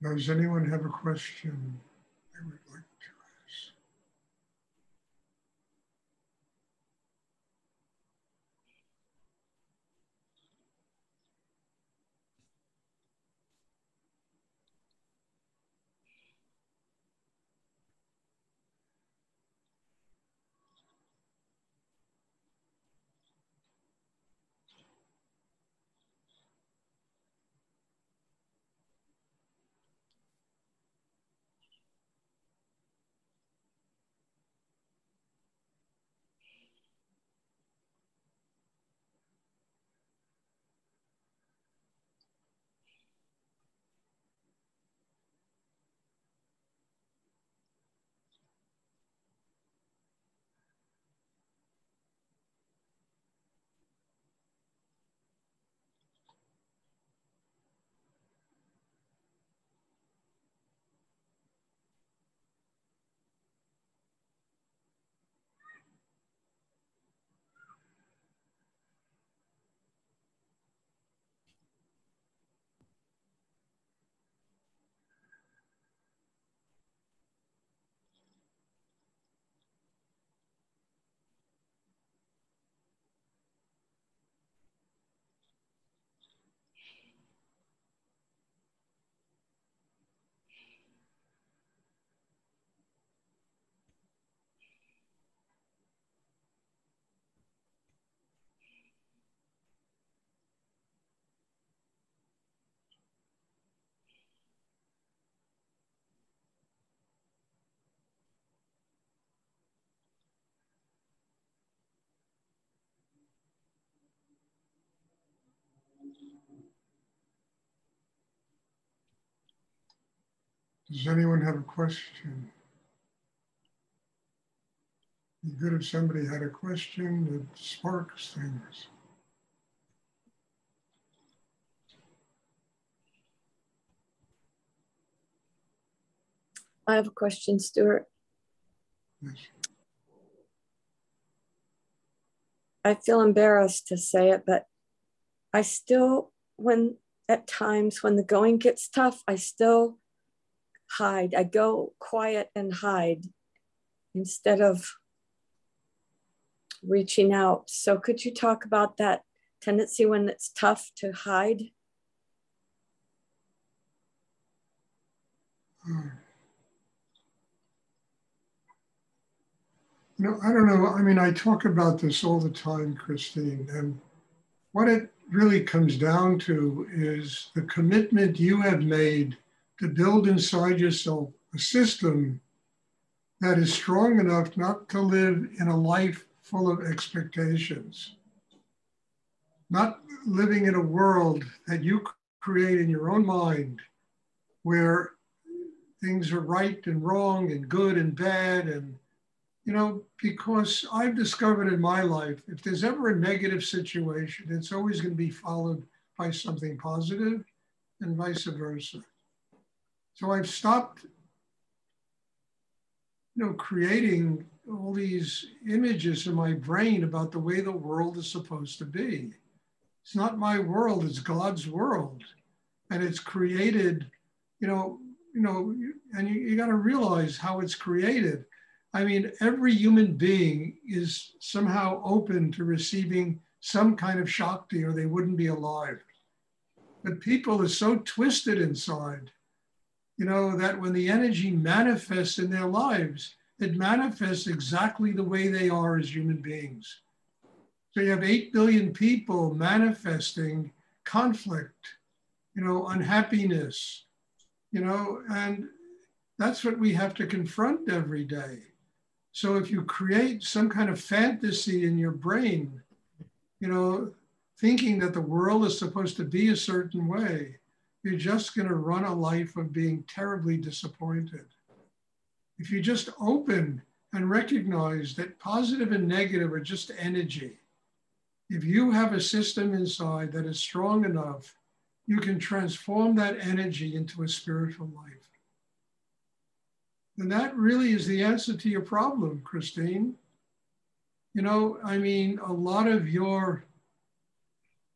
Does anyone have a question they would like to ask? Does anyone have a question? It'd be good if somebody had a question that sparks things. I have a question, Stuart. Yes. I feel embarrassed to say it, but I still, at times when the going gets tough, I still hide. I go quiet and hide instead of reaching out. So could you talk about that tendency when it's tough to hide? I don't know. I mean, I talk about this all the time, Christine, and what it really comes down to is the commitment you have made to build inside yourself a system that is strong enough not to live in a life full of expectations, not living in a world that you create in your own mind where things are right and wrong and good and bad. And, because I've discovered in my life, if there's ever a negative situation, it's always going to be followed by something positive and vice versa. So I've stopped, creating all these images in my brain about the way the world is supposed to be. It's not my world, it's God's world. And it's created, and you got to realize how it's created. I mean, every human being is somehow open to receiving some kind of Shakti or they wouldn't be alive. But people are so twisted inside, that when the energy manifests in their lives, it manifests exactly the way they are as human beings. So you have 8 billion people manifesting conflict, unhappiness, and that's what we have to confront every day. So if you create some kind of fantasy in your brain, thinking that the world is supposed to be a certain way, you're just going to run a life of being terribly disappointed. If you just open and recognize that positive and negative are just energy, if you have a system inside that is strong enough, you can transform that energy into a spiritual life. And that really is the answer to your problem, Christine. A lot of your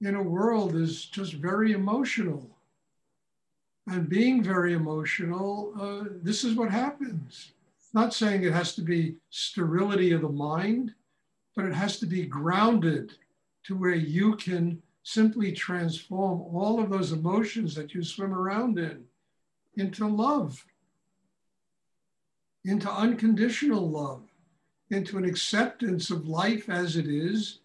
inner world is just very emotional. and being very emotional, this is what happens. Not saying it has to be sterility of the mind, but it has to be grounded to where you can simply transform all of those emotions that you swim around in into love, into unconditional love, into an acceptance of life as it is,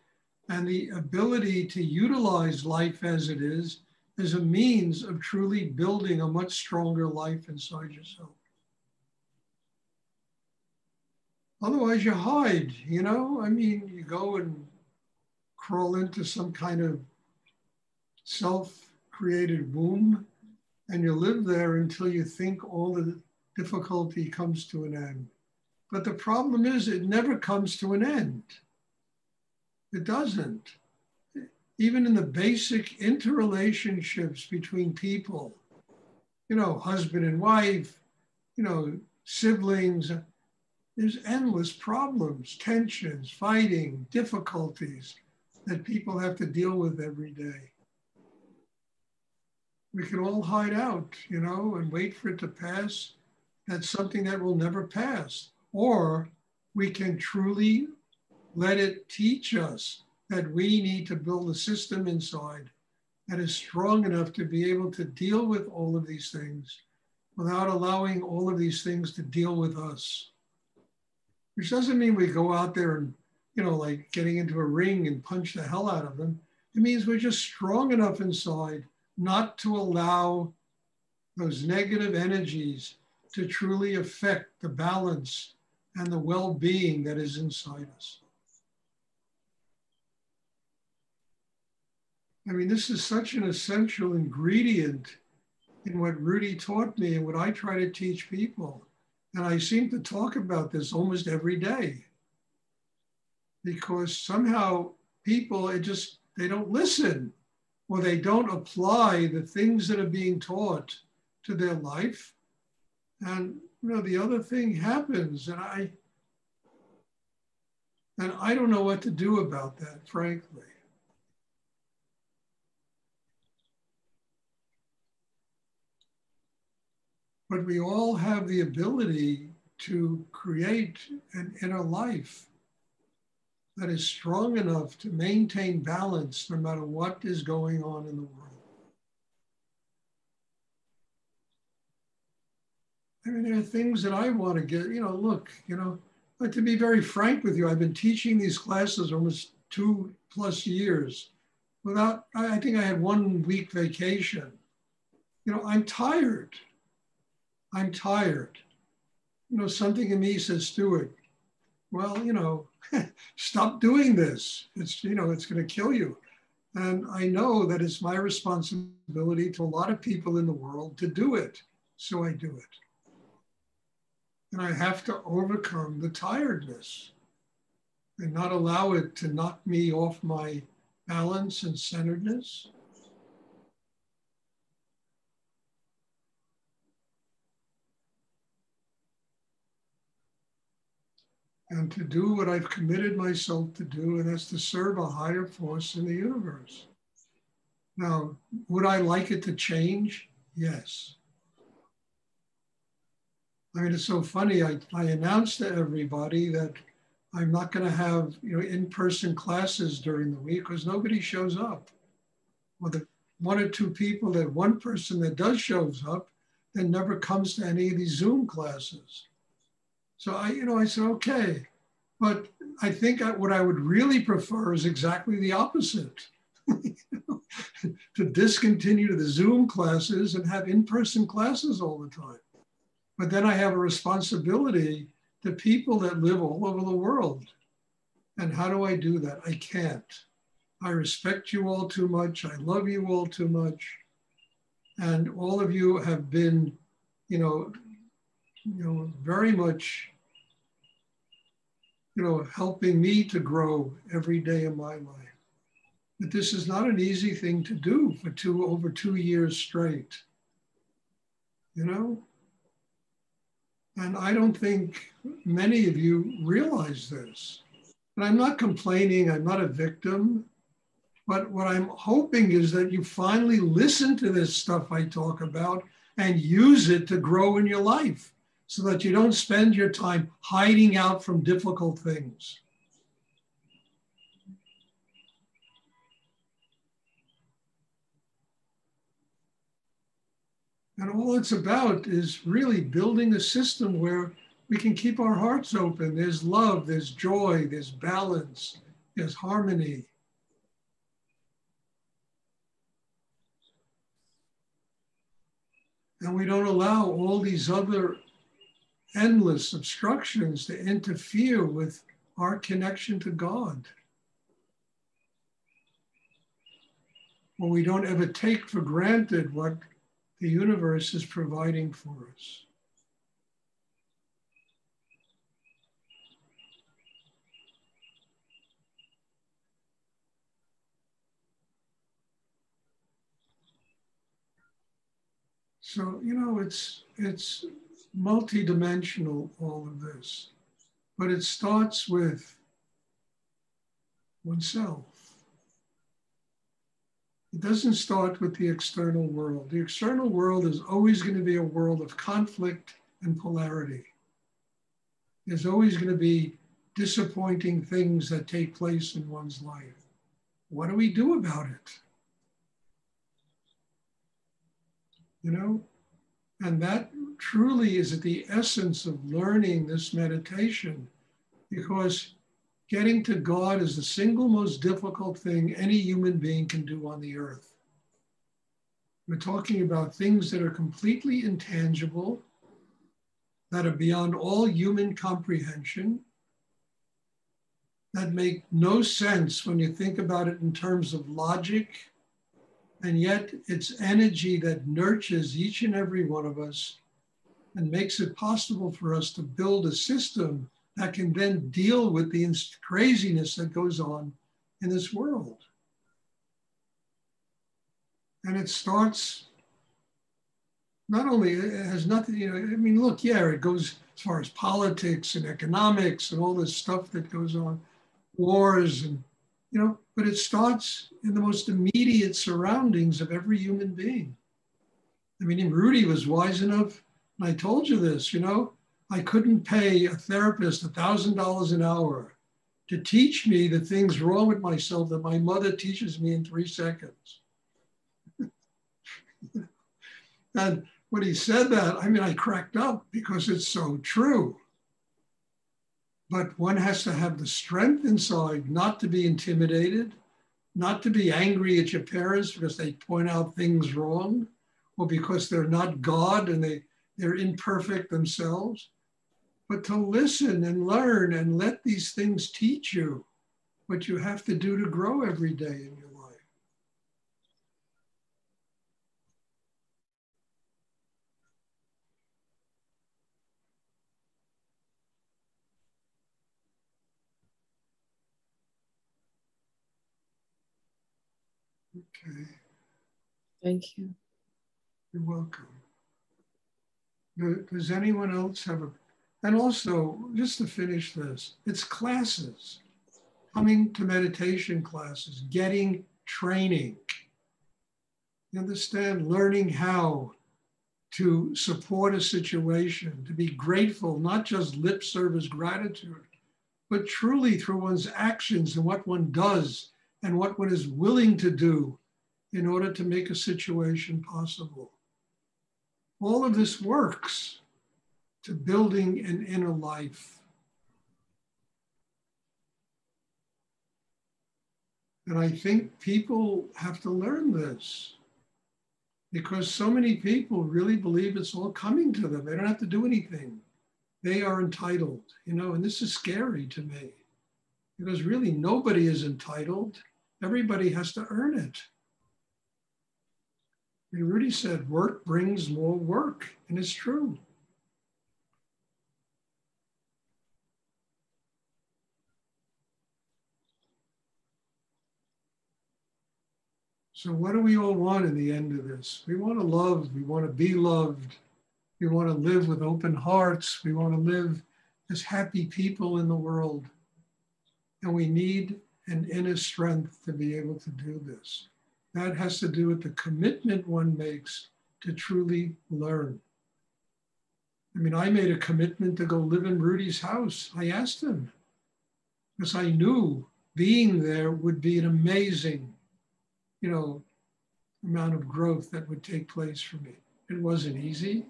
and the ability to utilize life as it is as a means of truly building a much stronger life inside yourself. Otherwise, you hide, you know? I mean, you go and crawl into some kind of self-created womb, and you live there until you think all the difficulty comes to an end. But the problem is, it never comes to an end. It doesn't. Even in the basic interrelationships between people, you know, husband and wife, you know, siblings, there's endless problems, tensions, fighting, difficulties that people have to deal with every day. We can all hide out, you know, and wait for it to pass. That's something that will never pass. Or we can truly let it teach us that we need to build a system inside that is strong enough to be able to deal with all of these things without allowing all of these things to deal with us. Which doesn't mean we go out there and, you know, like getting into a ring and punch the hell out of them. It means we're just strong enough inside not to allow those negative energies to truly affect the balance and the well-being that is inside us. I mean, this is such an essential ingredient in what Rudy taught me and what I try to teach people. And I seem to talk about this almost every day because somehow people, they don't listen or they don't apply the things that are being taught to their life. And, you know, the other thing happens and I don't know what to do about that, frankly. But we all have the ability to create an inner life that is strong enough to maintain balance no matter what is going on in the world. I mean, there are things that I want to get, you know, look, you know, but to be very frank with you, I've been teaching these classes almost 2+ years without, I think I had 1 week vacation. You know, I'm tired. I'm tired. You know, something in me says, Stuart, well, you know, stop doing this. It's, you know, it's going to kill you. And I know that it's my responsibility to a lot of people in the world to do it. So I do it. And I have to overcome the tiredness and not allow it to knock me off my balance and centeredness. And to do what I've committed myself to do, and that's to serve a higher force in the universe. Now, would I like it to change? Yes. I mean, it's so funny. I announced to everybody that I'm not going to have, you know, in-person classes during the week because nobody shows up. Well, the 1 or 2 people, that one person that does shows up, then never comes to any of these Zoom classes. So I said, okay, but I think what I would really prefer is exactly the opposite. To discontinue the Zoom classes and have in-person classes all the time. But then I have a responsibility to people that live all over the world. And how do I do that? I can't. I respect you all too much. I love you all too much. And all of you have been, you know, very much, you know, helping me to grow every day of my life. But this is not an easy thing to do for over 2 years straight, you know? And I don't think many of you realize this. And I'm not complaining, I'm not a victim, but what I'm hoping is that you finally listen to this stuff I talk about and use it to grow in your life so that you don't spend your time hiding out from difficult things. And all it's about is really building a system where we can keep our hearts open. There's love, there's joy, there's balance, there's harmony. And we don't allow all these other endless obstructions to interfere with our connection to God. Or we don't ever take for granted what the universe is providing for us. So, you know, it's multidimensional, all of this, but it starts with oneself. It doesn't start with the external world. The external world is always going to be a world of conflict and polarity. There's always going to be disappointing things that take place in one's life. What do we do about it? You know, and that truly is at the essence of learning this meditation, because getting to God is the single most difficult thing any human being can do on the earth. We're talking about things that are completely intangible, that are beyond all human comprehension, that make no sense when you think about it in terms of logic, and yet it's energy that nurtures each and every one of us and makes it possible for us to build a system that can then deal with the craziness that goes on in this world. And it starts, not only, it has nothing, you know, I mean, look, yeah, it goes as far as politics and economics and all this stuff that goes on, wars and, you know, but it starts in the most immediate surroundings of every human being. I mean, Rudy was wise enough, and I told you this, you know, I couldn't pay a therapist $1,000 an hour to teach me the things wrong with myself that my mother teaches me in 3 seconds. And when he said that, I mean, I cracked up because it's so true. But one has to have the strength inside not to be intimidated, not to be angry at your parents because they point out things wrong, or because they're not God and they're imperfect themselves, but to listen and learn and let these things teach you what you have to do to grow every day in your life. Okay. Thank you. You're welcome. Does anyone else have a, and also just to finish this, it's classes, coming to meditation classes, getting training. You understand, learning how to support a situation, to be grateful, not just lip service gratitude, but truly through one's actions and what one does and what one is willing to do in order to make a situation possible. All of this works to building an inner life. And I think people have to learn this because so many people really believe it's all coming to them. They don't have to do anything. They are entitled, you know, and this is scary to me because really nobody is entitled. Everybody has to earn it. And Rudy said, work brings more work, and it's true. So what do we all want in the end of this? We want to love, we want to be loved, we want to live with open hearts, we want to live as happy people in the world. And we need an inner strength to be able to do this. That has to do with the commitment one makes to truly learn. I mean, I made a commitment to go live in Rudy's house. I asked him because I knew being there would be an amazing, amount of growth that would take place for me. It wasn't easy.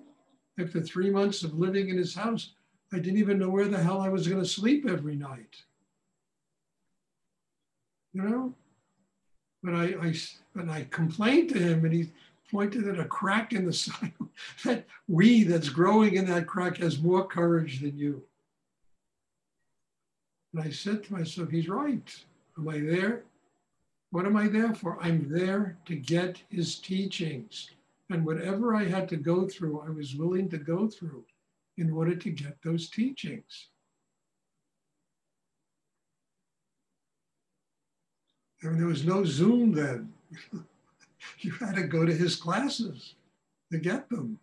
After 3 months of living in his house, I didn't even know where the hell I was going to sleep every night. But I complained to him, and he pointed at a crack in the side. That weed that's growing in that crack has more courage than you. And I said to myself, he's right. Am I there? What am I there for? I'm there to get his teachings. And whatever I had to go through, I was willing to go through in order to get those teachings. I mean, there was no Zoom then. You had to go to his classes to get them.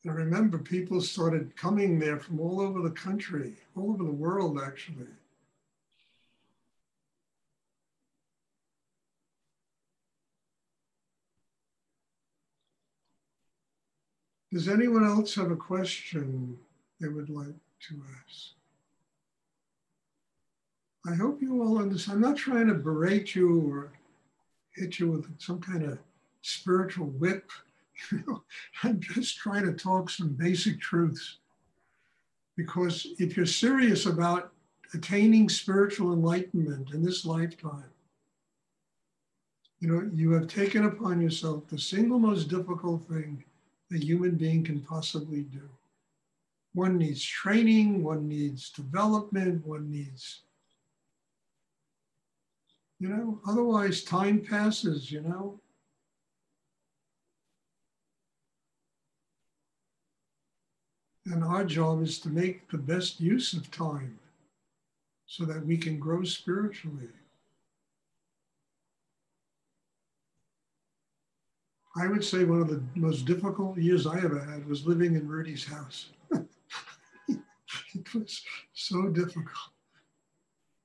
I remember people started coming there from all over the country, all over the world, actually. Does anyone else have a question they would like to ask? I hope you all understand. I'm not trying to berate you or hit you with some kind of spiritual whip. I'm just trying to talk some basic truths. Because if you're serious about attaining spiritual enlightenment in this lifetime, you have taken upon yourself the single most difficult thing a human being can possibly do. One needs training, one needs development, one needs, otherwise time passes, And our job is to make the best use of time so that we can grow spiritually. I would say one of the most difficult years I ever had was living in Rudy's house. It was so difficult.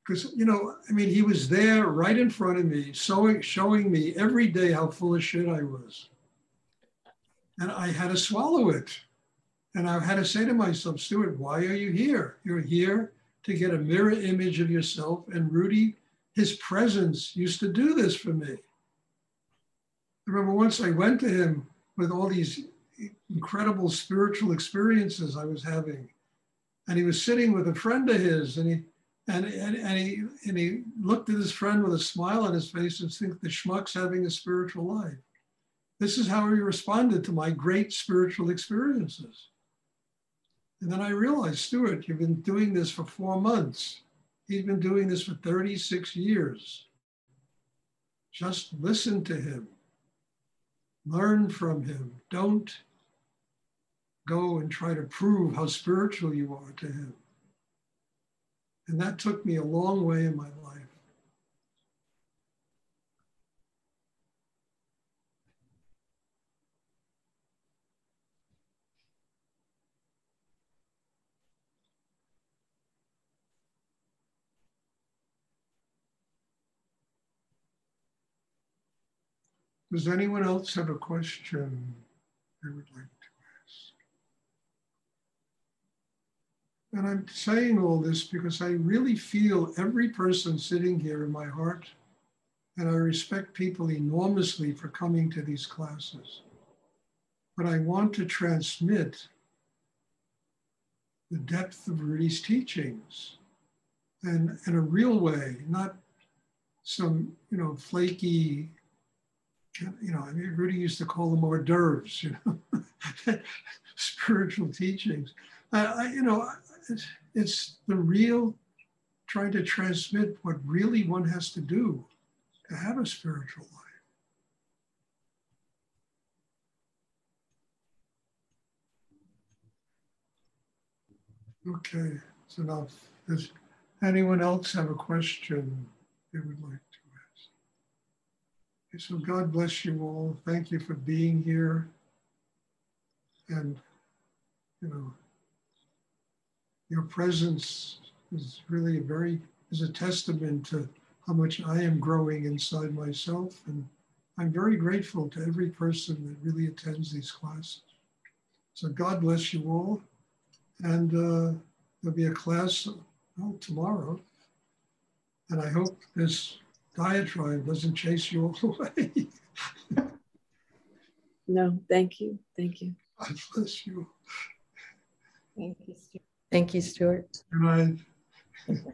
Because, he was there right in front of me, showing me every day how full of shit I was. And I had to swallow it. And I had to say to myself, Stuart, why are you here? You're here to get a mirror image of yourself. And Rudy, his presence used to do this for me. I remember once I went to him with all these incredible spiritual experiences I was having. And he was sitting with a friend of his, and he looked at his friend with a smile on his face and think the schmuck's having a spiritual life. This is how he responded to my great spiritual experiences. And then I realized, Stuart, you've been doing this for 4 months. He's been doing this for 36 years. Just listen to him. Learn from him. Don't go and try to prove how spiritual you are to him. And that took me a long way in my life. Does anyone else have a question they would like to ask? And I'm saying all this because I really feel every person sitting here in my heart, and I respect people enormously for coming to these classes. But I want to transmit the depth of Rudy's teachings and in a real way, not some, flaky, Rudy used to call them hors d'oeuvres, spiritual teachings. It's the real, trying to transmit what really one has to do to have a spiritual life. Okay, it's enough. Does anyone else have a question they would like to ask? Okay, so God bless you all. Thank you for being here. And, your presence is really is a testament to how much I am growing inside myself. And I'm very grateful to every person that really attends these classes. So God bless you all. And there'll be a class tomorrow. And I hope this diatribe doesn't chase you all away. No, thank you. Thank you. God bless you. Thank you, Stuart. Thank you, Stuart. Good night.